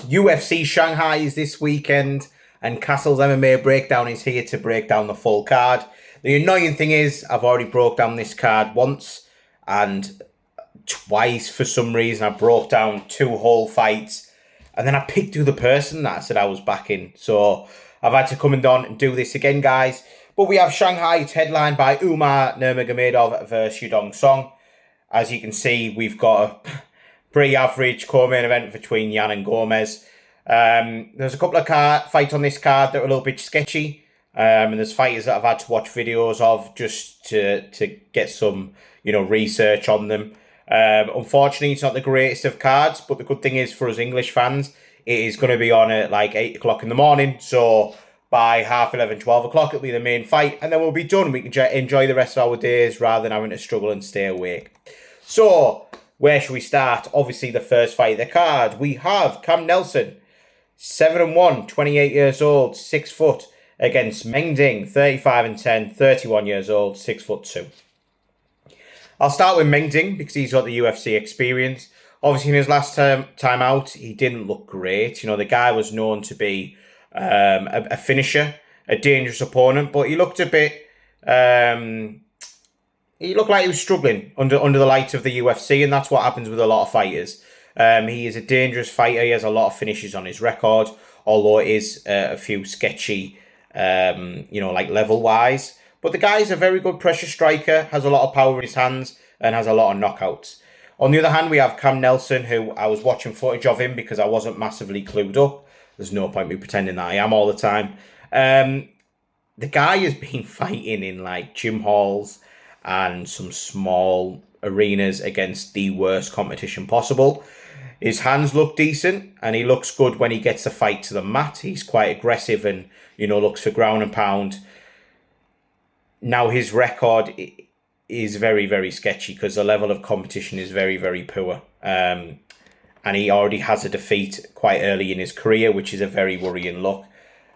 UFC Shanghai is this weekend, and Castle's MMA Breakdown is here to break down the full card. The annoying thing is, I've already broke down this card once, and twice for some reason I broke down two whole fights, and then I picked who the person that I said I was backing. So I've had to come on and do this again, guys. But we have Shanghai. It's headlined by Nurmagomedov versus Yudong Song. As you can see, we've got a pretty average co-main event between Yan and Gomez. There's a couple of fights on this card that are a little bit sketchy. And there's fighters that I've had to watch videos of just to get some, research on them. Unfortunately, it's not the greatest of cards, but the good thing is for us English fans, it is going to be on at like 8 o'clock in the morning. So by 11:30, 12 o'clock, it'll be the main fight, and then we'll be done. We can enjoy the rest of our days rather than having to struggle and stay awake. So, where should we start? Obviously, the first fight of the card. We have Cam Nelson, 7-1, 28 years old, 6 foot, against Meng Ding, 35-10, 31 years old, 6'2". I'll start with Meng Ding because he's got the UFC experience. Obviously, in his last time out, he didn't look great. The guy was known to be a finisher, a dangerous opponent, but he looked a bit. He looked like he was struggling under the light of the UFC, and that's what happens with a lot of fighters. He is a dangerous fighter. He has a lot of finishes on his record, although it is a few sketchy, like level-wise. But the guy is a very good pressure striker, has a lot of power in his hands, and has a lot of knockouts. On the other hand, we have Cam Nelson, who I was watching footage of him because I wasn't massively clued up. There's no point me pretending that I am all the time. The guy has been fighting in like gym halls and some small arenas against the worst competition possible. His hands look decent, and he looks good when he gets the fight to the mat. He's quite aggressive and, looks for ground and pound. Now, his record is very, very sketchy because the level of competition is very, very poor. And he already has a defeat quite early in his career, which is a very worrying look.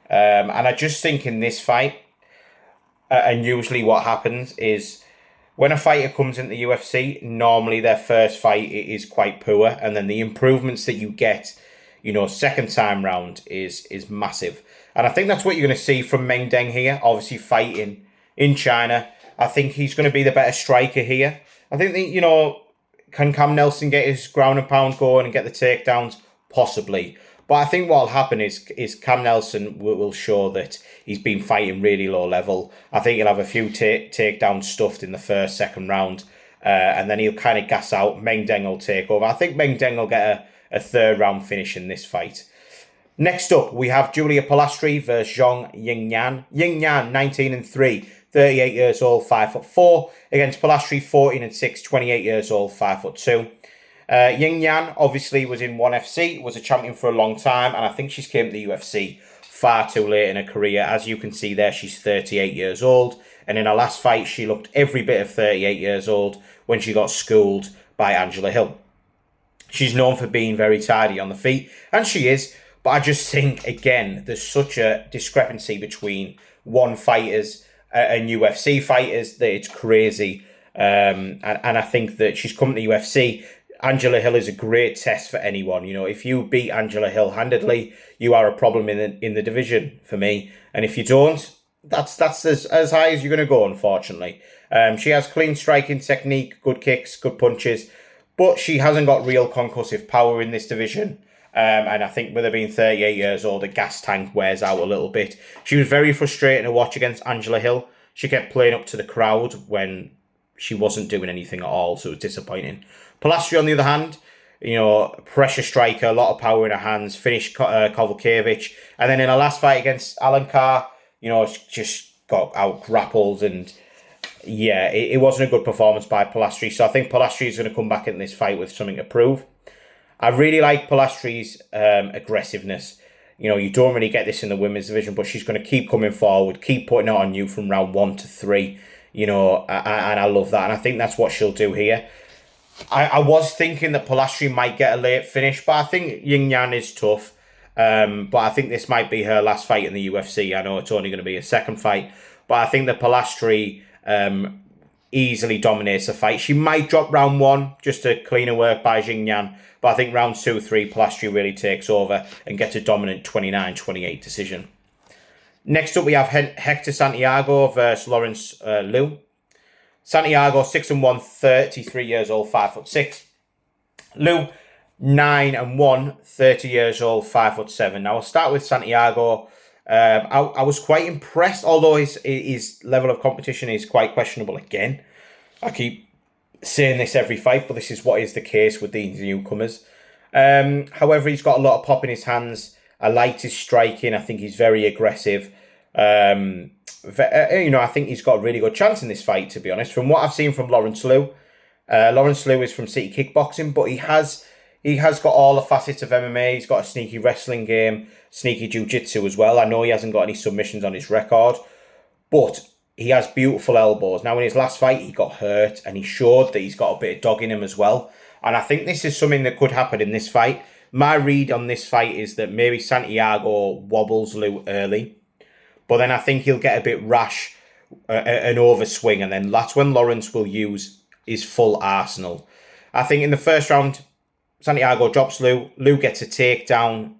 And I just think in this fight, and usually what happens is when a fighter comes into the UFC, normally their first fight is quite poor. And then the improvements that you get, second time round is massive. And I think that's what you're going to see from Meng Ding here, obviously fighting in China. I think he's going to be the better striker here. I think that, can Cam Nelson get his ground and pound going and get the takedowns? Possibly. But I think what will happen is Cam Nelson will show that he's been fighting really low level. I think he'll have a few takedowns stuffed in the first, second round. And then he'll kind of gas out. Meng Ding will take over. I think Meng Ding will get a third round finish in this fight. Next up, we have Julia Polastri versus Zhong Yingyan. Yingyan, 19-3. 38 years old, 5'4", against Polastri, 14-6, 28 years old, 5'2". Ying Yan obviously was in ONE FC, was a champion for a long time, and I think she's came to the UFC far too late in her career. As you can see there, she's 38 years old, and in her last fight, she looked every bit of 38 years old when she got schooled by Angela Hill. She's known for being very tidy on the feet, and she is, but I just think, again, there's such a discrepancy between ONE fighters and UFC fighters that it's crazy. And I think that she's come to UFC. Angela Hill is a great test for anyone. If you beat Angela Hill handedly, you are a problem in the division for me. And if you don't, that's as high as you're going to go, unfortunately. She has clean striking technique, good kicks, good punches, but she hasn't got real concussive power in this division. And I think with her being 38 years old, the gas tank wears out a little bit. She was very frustrating to watch against Angela Hill. She kept playing up to the crowd when she wasn't doing anything at all, so it was disappointing. Polastri, on the other hand, pressure striker, a lot of power in her hands, finished Kovalkiewicz. And then in her last fight against Alan Carr, just got out grappled. And yeah, it wasn't a good performance by Polastri. So I think Polastri is going to come back in this fight with something to prove. I really like Polastri's aggressiveness. You don't really get this in the women's division, but she's going to keep coming forward, keep putting it on you from round 1 to 3. And I love that. And I think that's what she'll do here. I was thinking that Polastri might get a late finish, but I think Ying Yan is tough. But I think this might be her last fight in the UFC. I know it's only going to be a second fight, but I think that Polastri easily dominates the fight. She might drop round 1 just to cleaner work by Xingyan, but I think round 2, 3, Pilastri really takes over and gets a dominant 29-28 decision. Next up, we have Hector Santiago versus Lawrence Liu. Santiago, 6-1, 33 years old, 5'6". Liu, 9-1, 30 years old, 5'7". Now, I'll start with Santiago. I was quite impressed, although his level of competition is quite questionable again. I keep saying this every fight, but this is what is the case with these newcomers. However, he's got a lot of pop in his hands. I liked his striking. I think he's very aggressive. I think he's got a really good chance in this fight, to be honest. From what I've seen from Lawrence Liu is from City Kickboxing, but he has got all the facets of MMA. He's got a sneaky wrestling game, sneaky jiu-jitsu as well. I know he hasn't got any submissions on his record, but he has beautiful elbows. Now, in his last fight, he got hurt, and he showed that he's got a bit of dog in him as well. And I think this is something that could happen in this fight. My read on this fight is that maybe Santiago wobbles Liu early, but then I think he'll get a bit rash, an overswing, and then that's when Lawrence will use his full arsenal. I think in the first round, Santiago drops Liu. Liu gets a takedown,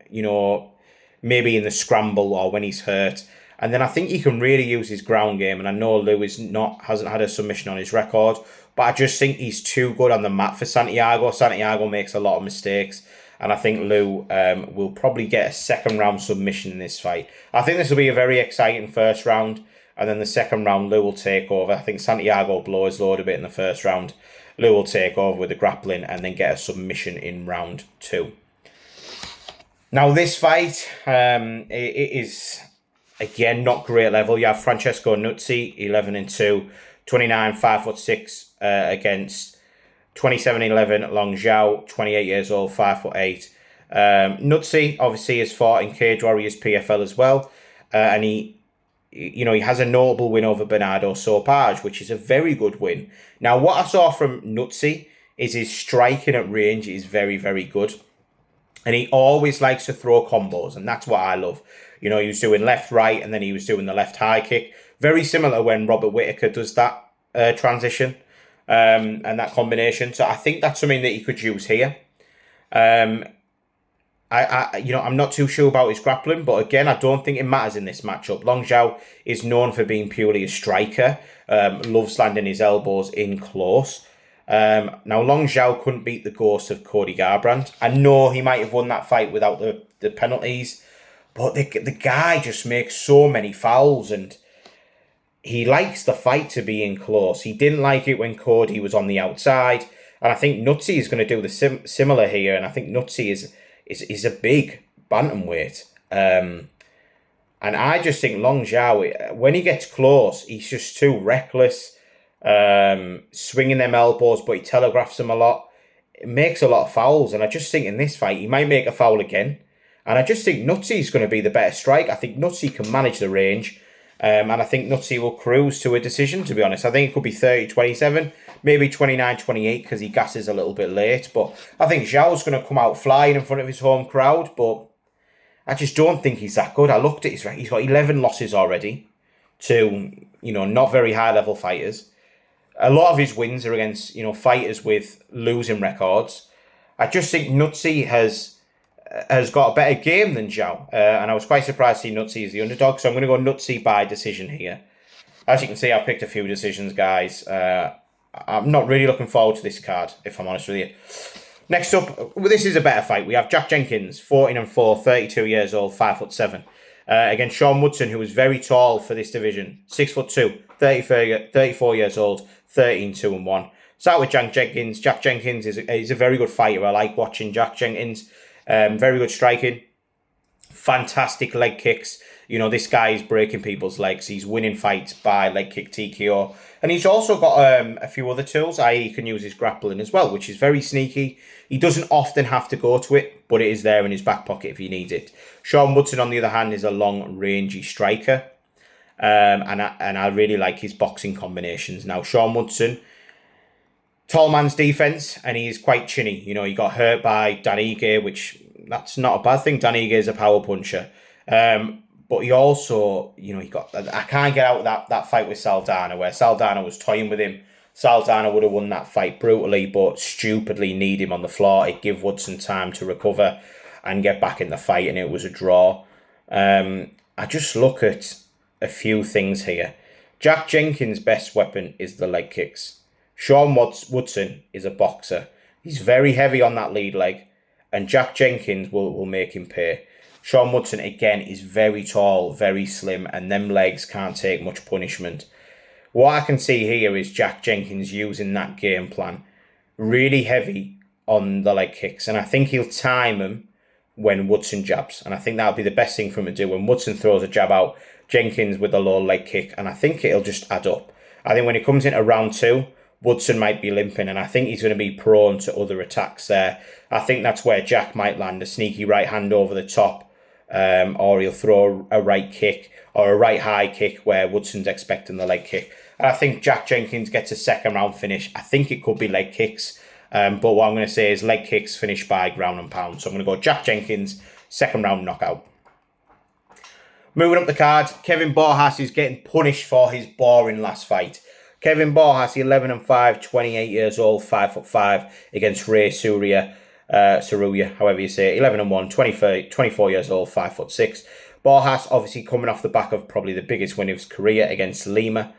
maybe in the scramble or when he's hurt. And then I think he can really use his ground game. And I know Liu hasn't had a submission on his record, but I just think he's too good on the mat for Santiago. Santiago makes a lot of mistakes. And I think Liu will probably get a second round submission in this fight. I think this will be a very exciting first round. And then the second round, Liu will take over. I think Santiago will blow his load a bit in the first round. Liu will take over with the grappling and then get a submission in round 2. Now, this fight, it is, again, not great level. You have Francesco Nuzzi, 11-2, 29, 5'6", against 27-11 Long Zhao, 28 years old, 5'8". Nuzzi, obviously, has fought in Cage Warriors PFL as well. And he has a notable win over Bernardo Sopage, which is a very good win. Now, what I saw from Nuzzi is his striking at range is very, very good. And he always likes to throw combos, and that's what I love. He was doing left, right, and then he was doing the left high kick. Very similar when Robert Whittaker does that transition and that combination. So I think that's something that he could use here. I'm not too sure about his grappling, but again, I don't think it matters in this matchup. Long Zhao is known for being purely a striker, loves landing his elbows in close. Now, Long Zhao couldn't beat the ghost of Cody Garbrandt. I know he might have won that fight without the penalties, but the guy just makes so many fouls, and he likes the fight to be in close. He didn't like it when Cody was on the outside, and I think Nuzzi is going to do the similar here, and I think Nuzzi is a big bantamweight. And I just think Long Zhao, when he gets close, he's just too reckless, swinging them elbows, but he telegraphs them a lot. It makes a lot of fouls, and I just think in this fight, he might make a foul again. And I just think Nuzzi is going to be the better strike. I think Nuzzi can manage the range, and I think Nuzzi will cruise to a decision, to be honest. I think it could be 30-27, maybe 29-28, because he gasses a little bit late. But I think Zhao's going to come out flying in front of his home crowd, but I just don't think he's that good. I looked at his record. He's got 11 losses already to, not very high-level fighters. A lot of his wins are against, fighters with losing records. I just think Nuzzi has got a better game than Zhao. And I was quite surprised to see Nuzzi as the underdog. So I'm going to go Nuzzi by decision here. As you can see, I've picked a few decisions, guys. I'm not really looking forward to this card, if I'm honest with you. Next up, this is a better fight. We have Jack Jenkins, 14-4, 32 years old, 5'7", against Sean Woodson, who is very tall for this division, 6'2", 34 years old, 13-2-1. Start with Jack Jenkins. Jack Jenkins is a very good fighter. I like watching Jack Jenkins. Very good striking. Fantastic leg kicks. This guy is breaking people's legs. He's winning fights by leg kick TKO. And he's also got a few other tools, i.e. he can use his grappling as well, which is very sneaky. He doesn't often have to go to it, but it is there in his back pocket if he needs it. Sean Woodson, on the other hand, is a long, rangy striker. And I really like his boxing combinations. Now, Sean Woodson, tall man's defense, and he is quite chinny. He got hurt by Dan Ige, which that's not a bad thing. Dan Ige is a power puncher. But he also, I can't get out of that fight with Saldana, where Saldana was toying with him Saldana would have won that fight brutally, but stupidly need him on the floor. It give Woodson time to recover and get back in the fight, and it was a draw. I just look at a few things here. Jack Jenkins' best weapon is the leg kicks. Sean Woodson is a boxer. He's very heavy on that lead leg, and Jack Jenkins will make him pay. Sean Woodson, again, is very tall, very slim, and them legs can't take much punishment. What I can see here is Jack Jenkins using that game plan. Really heavy on the leg kicks, and I think he'll time them when Woodson jabs. And I think that'll be the best thing for him to do. When Woodson throws a jab out, Jenkins with a low leg kick, and I think it'll just add up. I think when he comes into round 2, Woodson might be limping, and I think he's going to be prone to other attacks there. I think that's where Jack might land a sneaky right hand over the top, or he'll throw a right kick or a right high kick where Woodson's expecting the leg kick. And I think Jack Jenkins gets a second round finish. I think it could be leg kicks, but what I'm going to say is leg kicks finished by ground and pound. So I'm going to go Jack Jenkins, second round knockout. Moving up the card, Kevin Borjas is getting punished for his boring last fight. Kevin Borjas, 11-5, 28 years old, 5'5", against Ray Surya, however you say it, 11-1, 24 years old, 5'6". Borjas obviously coming off the back of probably the biggest win of his career against Lima.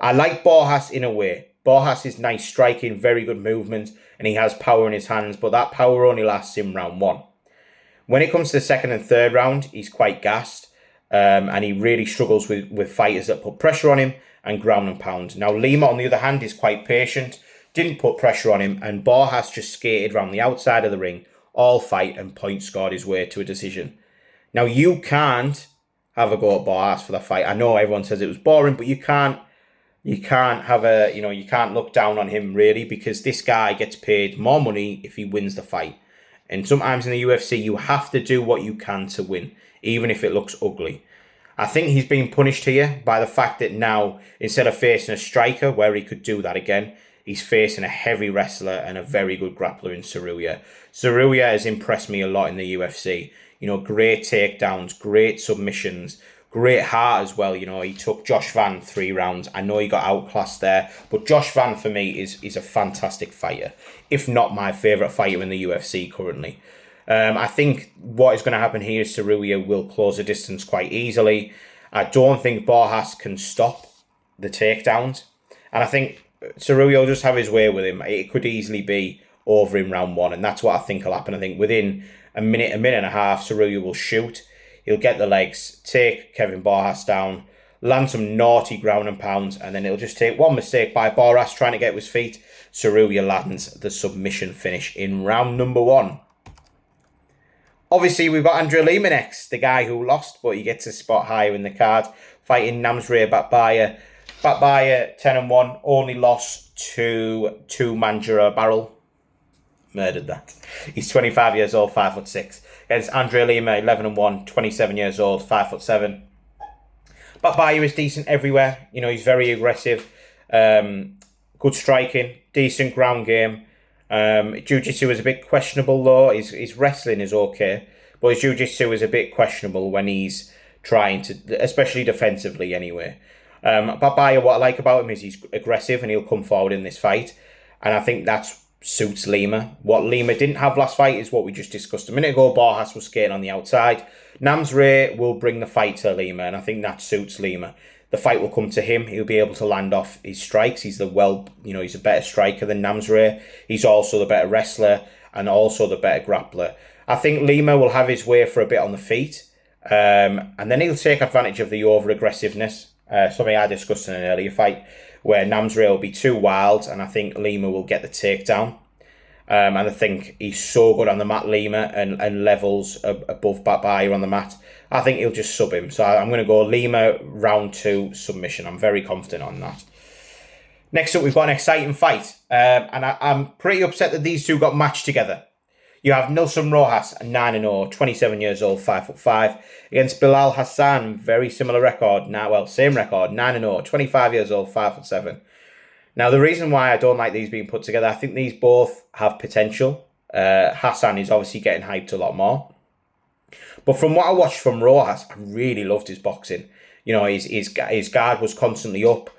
I like Borjas in a way. Borjas is nice striking, very good movement, and he has power in his hands, but that power only lasts in round 1. When it comes to the second and third round, he's quite gassed, and he really struggles with fighters that put pressure on him and ground and pound. Now, Lima, on the other hand, is quite patient, didn't put pressure on him, and Borjas just skated around the outside of the ring all fight and point scored his way to a decision. Now, you can't have a go at Borjas for the fight. I know everyone says it was boring, but you can't have you can't look down on him really, because this guy gets paid more money if he wins the fight. And sometimes in the UFC, you have to do what you can to win, even if it looks ugly. I think he's being punished here by the fact that now, instead of facing a striker where he could do that again, he's facing a heavy wrestler and a very good grappler in Surya. Surya has impressed me a lot in the UFC. Great takedowns, great submissions, great heart as well. He took Josh Van 3 rounds. I know he got outclassed there, but Josh Van for me is a fantastic fighter, if not my favourite fighter in the UFC currently. I think what is going to happen here is Surya will close the distance quite easily. I don't think Borjas can stop the takedowns. And I think Surya will just have his way with him. It could easily be over in round 1. And that's what I think will happen. I think within a minute and a half, Surya will shoot. He'll get the legs, take Kevin Borjas down, land some naughty ground and pounds, and then it'll just take one mistake by Borjas trying to get to his feet. Surya lands the submission finish in round number 1. Obviously, we've got Andre Lima next, the guy who lost, but he gets a spot higher in the card, fighting Namzre Batbaya. Batbaya, 10-1, only lost to Manjura Barrel. Murdered that. He's 25 years old, 5'6". Against Andre Lima, 11-1, 27 years old, 5'7". Batbaya is decent everywhere. He's very aggressive, good striking, decent ground game. Jiu-Jitsu is a bit questionable though. His wrestling is okay, but his Jiu-Jitsu is a bit questionable when he's trying to, especially defensively anyway. Batbaya, what I like about him is he's aggressive and he'll come forward in this fight, and I think that suits Lima. What Lima didn't have last fight is what we just discussed a minute ago. Borjas was skating on the outside. Namzre will bring the fight to Lima, and I think that suits Lima. The fight will come to him. He'll be able to land off his strikes. He's he's a better striker than Namzre. He's also the better wrestler and also the better grappler. I think Lima will have his way for a bit on the feet, and then he'll take advantage of the over-aggressiveness, something I discussed in an earlier fight, where Namzre will be too wild, and I think Lima will get the takedown. And I think he's so good on the mat, Lima, and levels above Batbaya on the mat. I think he'll just sub him. So I'm going to go Lima round 2 submission. I'm very confident on that. Next up, we've got an exciting fight. And I'm pretty upset that these two got matched together. You have Nilson Rojas, 9-0, 27 years old, 5'5", against Bilal Hassan, very similar record. Same record, 9-0, 25 years old, 5'7". Now, the reason why I don't like these being put together, I think these both have potential. Hassan is obviously getting hyped a lot more. But from what I watched from Rojas, I really loved his boxing. His guard was constantly up.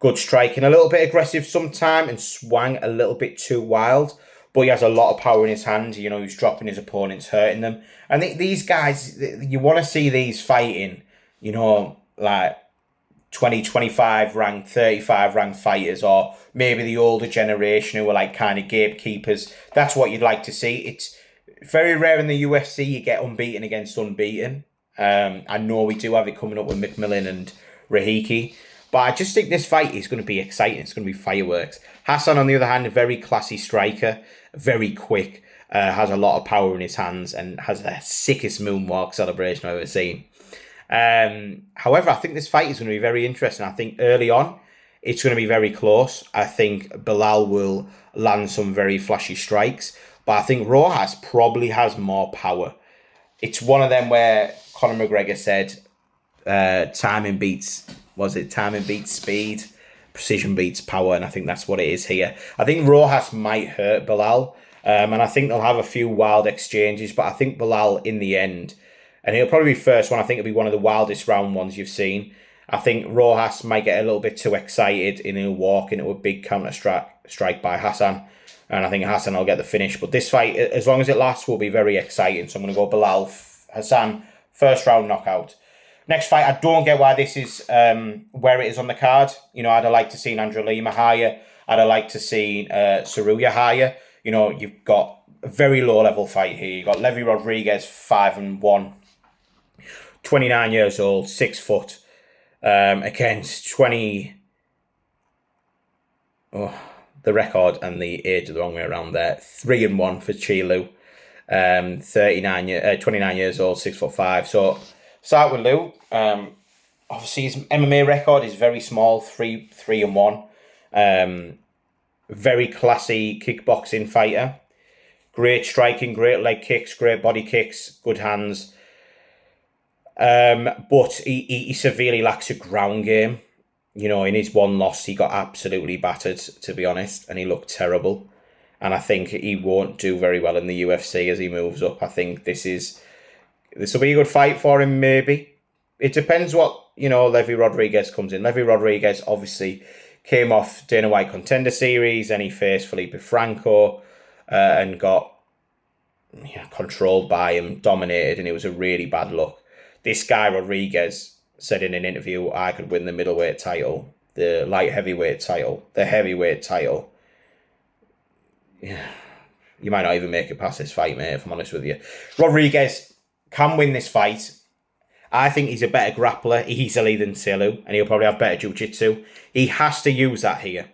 Good striking, a little bit aggressive sometime and swang a little bit too wild. But he has a lot of power in his hand. You know, he's dropping his opponents, hurting them. And these guys, you want to see these fighting, you know, like 20, 25 ranked, 35 ranked fighters, or maybe the older generation who are like kind of gatekeepers. That's what you'd like to see. It's very rare in the UFC you get unbeaten against unbeaten. I know we do have it coming up with McMillan and Rahiki. But I just think this fight is going to be exciting. It's going to be fireworks. Hassan, on the other hand, a very classy striker, very quick, has a lot of power in his hands, and has the sickest moonwalk celebration I've ever seen. However, I think this fight is going to be very interesting. I think early on, it's going to be very close. I think Bilal will land some very flashy strikes, but I think Rojas probably has more power. It's one of them where Conor McGregor said, timing beats speed, precision beats power, and I think that's what it is here. I think Rojas might hurt Bilal, and I think they'll have a few wild exchanges, but I think Bilal in the end, and he'll probably be first one, I think it'll be one of the wildest round ones you've seen. I think Rojas might get a little bit too excited and he'll walk into a big counter strike by Hassan, and I think Hassan will get the finish. But this fight, as long as it lasts, will be very exciting. So I'm going to go Bilal, Hassan, first round knockout. Next fight, I don't get why this is where it is on the card. You know, I'd have liked to see Andrew Lima higher. I'd have liked to see Saruya higher. You know, you've got a very low-level fight here. You've got Levy Rodriguez, 5-1, 29 years old, 6 foot, against 20... Oh, the record and the age are the wrong way around there. 3-1 for Chilu, 29 years old, 6'5". So... Start with Lou. Obviously, his MMA record is very small, 3-1. Very classy kickboxing fighter. Great striking, great leg kicks, great body kicks, good hands. But he severely lacks a ground game. You know, in his one loss, he got absolutely battered, to be honest, and he looked terrible. And I think he won't do very well in the UFC as he moves up. I think this will be a good fight for him, maybe. It depends what, you know, Levy Rodriguez comes in. Levy Rodriguez obviously came off Dana White Contender Series, and he faced Felipe Franco and got controlled by him, dominated, and it was a really bad look. This guy, Rodriguez, said in an interview, I could win the middleweight title, the light heavyweight title, the heavyweight title. Yeah, you might not even make it past this fight, mate, if I'm honest with you. Rodriguez can win this fight. I think he's a better grappler easily than Silu, and he'll probably have better jiu-jitsu. He has to use that here.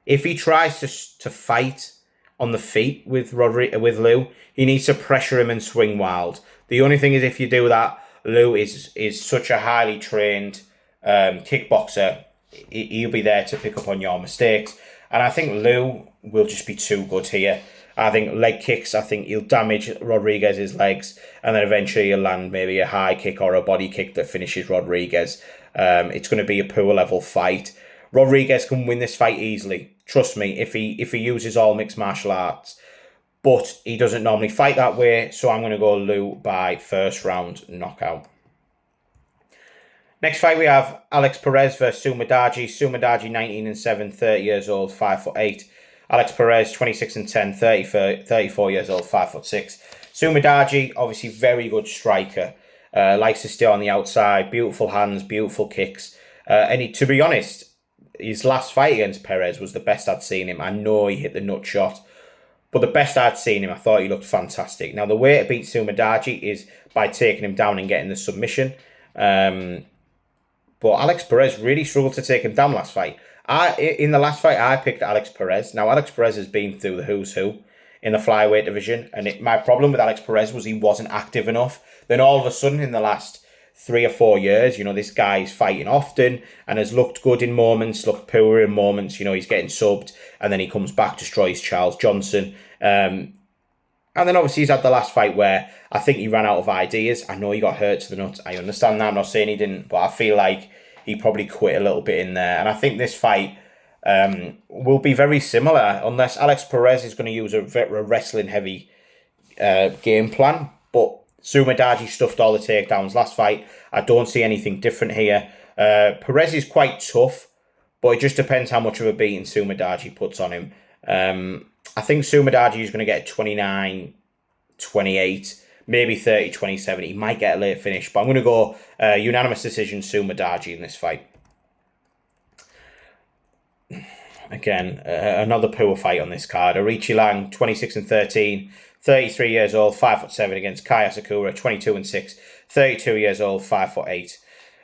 If he tries to fight on the feet with Lou, he needs to pressure him and swing wild. The only thing is, if you do that, Lou is such a highly trained kickboxer. He'll be there to pick up on your mistakes. And I think Lou will just be too good here. I think leg kicks, I think he'll damage Rodriguez's legs, and then eventually he'll land maybe a high kick or a body kick that finishes Rodriguez. It's going to be a poor level fight. Rodriguez can win this fight easily. Trust me, if he uses all mixed martial arts. But he doesn't normally fight that way, so I'm going to go Lou by first round knockout. Next fight we have Alex Perez versus Sumadaji. Sumadaji 19-7, 30 years old, 5'8". Alex Perez, 26-10, 34 years old, 5'6". Sumadaji, obviously very good striker. Likes to stay on the outside. Beautiful hands, beautiful kicks. And to be honest, his last fight against Perez was the best I'd seen him. I know he hit the nut shot, but the best I'd seen him, I thought he looked fantastic. Now, the way to beat Sumadaji is by taking him down and getting the submission. But Alex Perez really struggled to take him down last fight. In the last fight, I picked Alex Perez. Now, Alex Perez has been through the who's who in the flyweight division. And my problem with Alex Perez was he wasn't active enough. Then all of a sudden, in the last 3 or 4 years, this guy's fighting often and has looked good in moments, looked poor in moments. He's getting subbed. And then he comes back, destroys Charles Johnson. And then obviously he's had the last fight where I think he ran out of ideas. I know he got hurt to the nuts. I understand that. I'm not saying he didn't. But I feel like he probably quit a little bit in there. And I think this fight will be very similar unless Alex Perez is going to use a wrestling-heavy game plan. But Sumadaji stuffed all the takedowns last fight. I don't see anything different here. Perez is quite tough, but it just depends how much of a beating Sumadaji puts on him. I think Sumadaji is going to get 29-28, maybe 30-27. He might get a late finish, but I'm going to go unanimous decision Sumadaji in this fight. Again, another poor fight on this card. Arichi Lang, 26-13, 33 years old, 5'7" against Kai Asakura, 22-6, 32 years old, 5'8".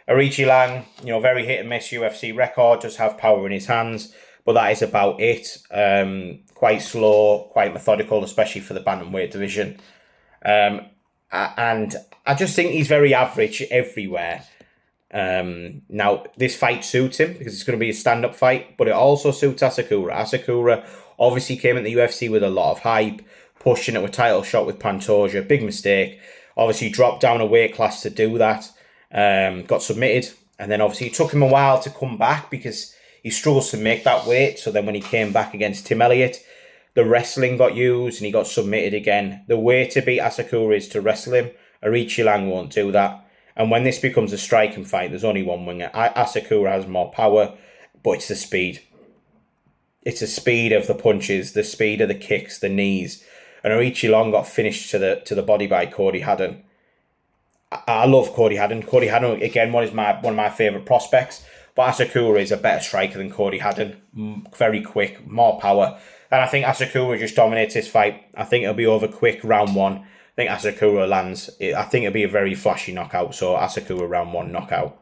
Arichi Lang, very hit and miss UFC record, does have power in his hands, but that is about it. Quite slow, quite methodical, especially for the bantamweight division. And I just think he's very average everywhere. Now, this fight suits him because it's going to be a stand-up fight, but it also suits Asakura. Asakura obviously came into the UFC with a lot of hype, pushed into a title shot with Pantoja. Big mistake. Obviously dropped down a weight class to do that. Got submitted. And then obviously it took him a while to come back because he struggles to make that weight. So then when he came back against Tim Elliott, the wrestling got used and he got submitted again. The way to beat Asakura is to wrestle him. Arichi Lang won't do that. And when this becomes a striking fight, there's only one winger. Asakura has more power, but it's the speed. It's the speed of the punches, the speed of the kicks, the knees. And Arichi Lang got finished to the body by Cody Haddon. I love Cody Haddon. Cody Haddon, again, one of my favourite prospects. But Asakura is a better striker than Cody Haddon. Very quick, more power. And I think Asakura just dominates this fight. I think it'll be over quick, round one. I think Asakura lands. I think it'll be a very flashy knockout. So Asakura round one knockout.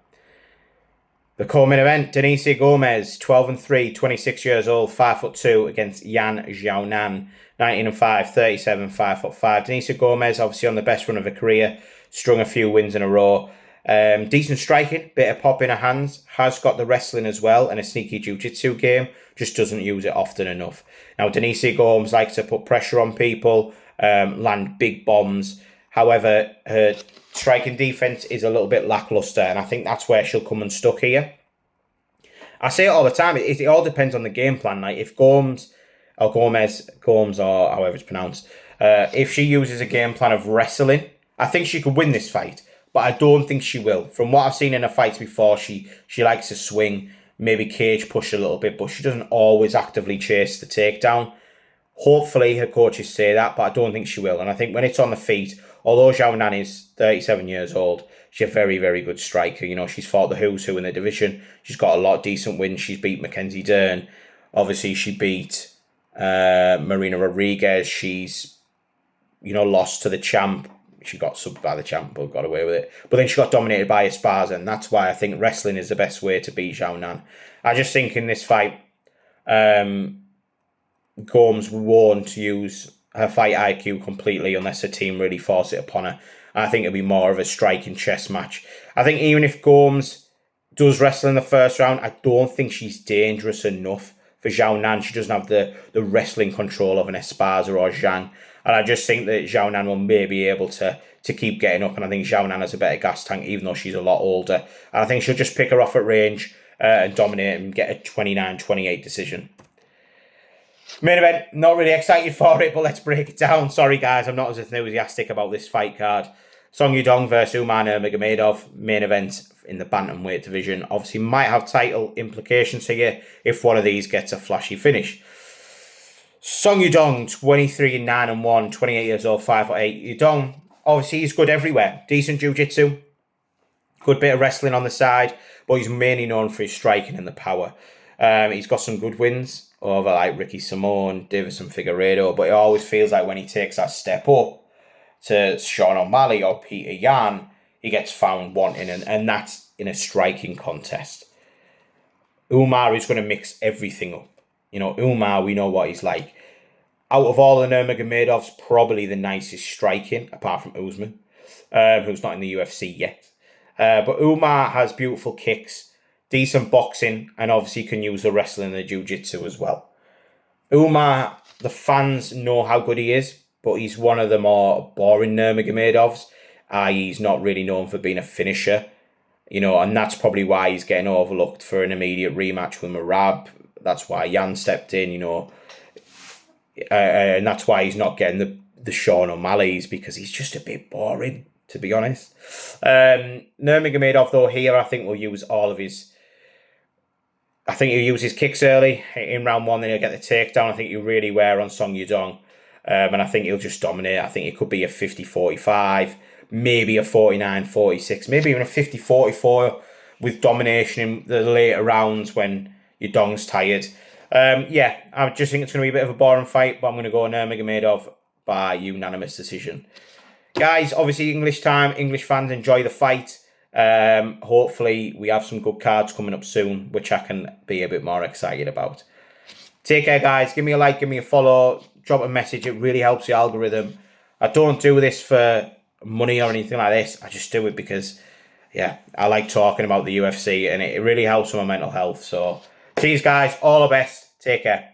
The co-main event, Denise Gomez, 12-3, 26 years old, 5'2", against Yan Xiaonan, 19-5, 37, 5'5". Denise Gomez, obviously on the best run of her career, strung a few wins in a row. Decent striking, bit of pop in her hands, has got the wrestling as well and a sneaky jiu-jitsu game, just doesn't use it often enough. Now, Denise Gomez likes to put pressure on people, land big bombs. However, her striking defense is a little bit lackluster, and I think that's where she'll come unstuck here. I say it all the time, it all depends on the game plan. Like if Gomez, or however it's pronounced, if she uses a game plan of wrestling, I think she could win this fight, but I don't think she will. From what I've seen in her fights before, she likes to swing, maybe cage push a little bit, but she doesn't always actively chase the takedown. Hopefully her coaches say that, but I don't think she will. And I think when it's on the feet, although Xiaonan is 37 years old, she's a very, very good striker. She's fought the who's who in the division. She's got a lot of decent wins. She's beat Mackenzie Dern. Obviously, she beat Marina Rodriguez. She's, lost to the champ. She got subbed by the champ, but got away with it. But then she got dominated by Esparza, and that's why I think wrestling is the best way to beat Xiaonan. I just think in this fight, Gomes won't use her fight IQ completely unless her team really force it upon her. And I think it'll be more of a striking chess match. I think even if Gomes does wrestle in the first round, I don't think she's dangerous enough for Xiaonan. She doesn't have the wrestling control of an Esparza or Zhang. And I just think that Xiaonan will maybe be able to keep getting up. And I think Xiaonan has a better gas tank, even though she's a lot older. And I think she'll just pick her off at range and dominate and get a 29-28 decision. Main event, not really excited for it, but let's break it down. Sorry, guys, I'm not as enthusiastic about this fight card. Song Yudong versus Umar Nurmagomedov, main event in the bantamweight division. Obviously, might have title implications here if one of these gets a flashy finish. Song Yudong, 23-9-1, 28 years old, 5'8". Yudong, obviously, he's good everywhere. Decent jiu-jitsu, good bit of wrestling on the side, but he's mainly known for his striking and the power. He's got some good wins over like Ricky Simone, Davison Figueiredo, but it always feels like when he takes that step up to Sean O'Malley or Peter Yan, he gets found wanting, and that's in a striking contest. Umar is going to mix everything up. Umar, we know what he's like. Out of all the Nurmagomedovs, probably the nicest striking, apart from Usman, who's not in the UFC yet. But Umar has beautiful kicks, decent boxing, and obviously can use the wrestling and the jiu-jitsu as well. Umar, the fans know how good he is, but he's one of the more boring Nurmagomedovs. He's not really known for being a finisher, and that's probably why he's getting overlooked for an immediate rematch with Merab. That's why Yan stepped in, and that's why he's not getting the Sean O'Malley's, because he's just a bit boring, to be honest. Nurmagomedov, though, here I think will use all of his I think he'll use his kicks early in round 1, then he'll get the takedown. I think he'll really wear on Song Yudong. And I think he'll just dominate. I think it could be a 50-45, maybe a 49-46, maybe even a 50-44 with domination in the later rounds when Yudong's tired. Yeah, I just think it's going to be a bit of a boring fight, but I'm going to go Nurmagomedov by unanimous decision. Guys, obviously English time, English fans, enjoy the fight. Hopefully we have some good cards coming up soon, which I can be a bit more excited about. Take care, guys. Give me a like, give me a follow, drop a message. It really helps the algorithm. I don't do this for money or anything like this. I just do it because, yeah, I like talking about the UFC and it really helps with my mental health. So, cheers, guys. All the best. Take care.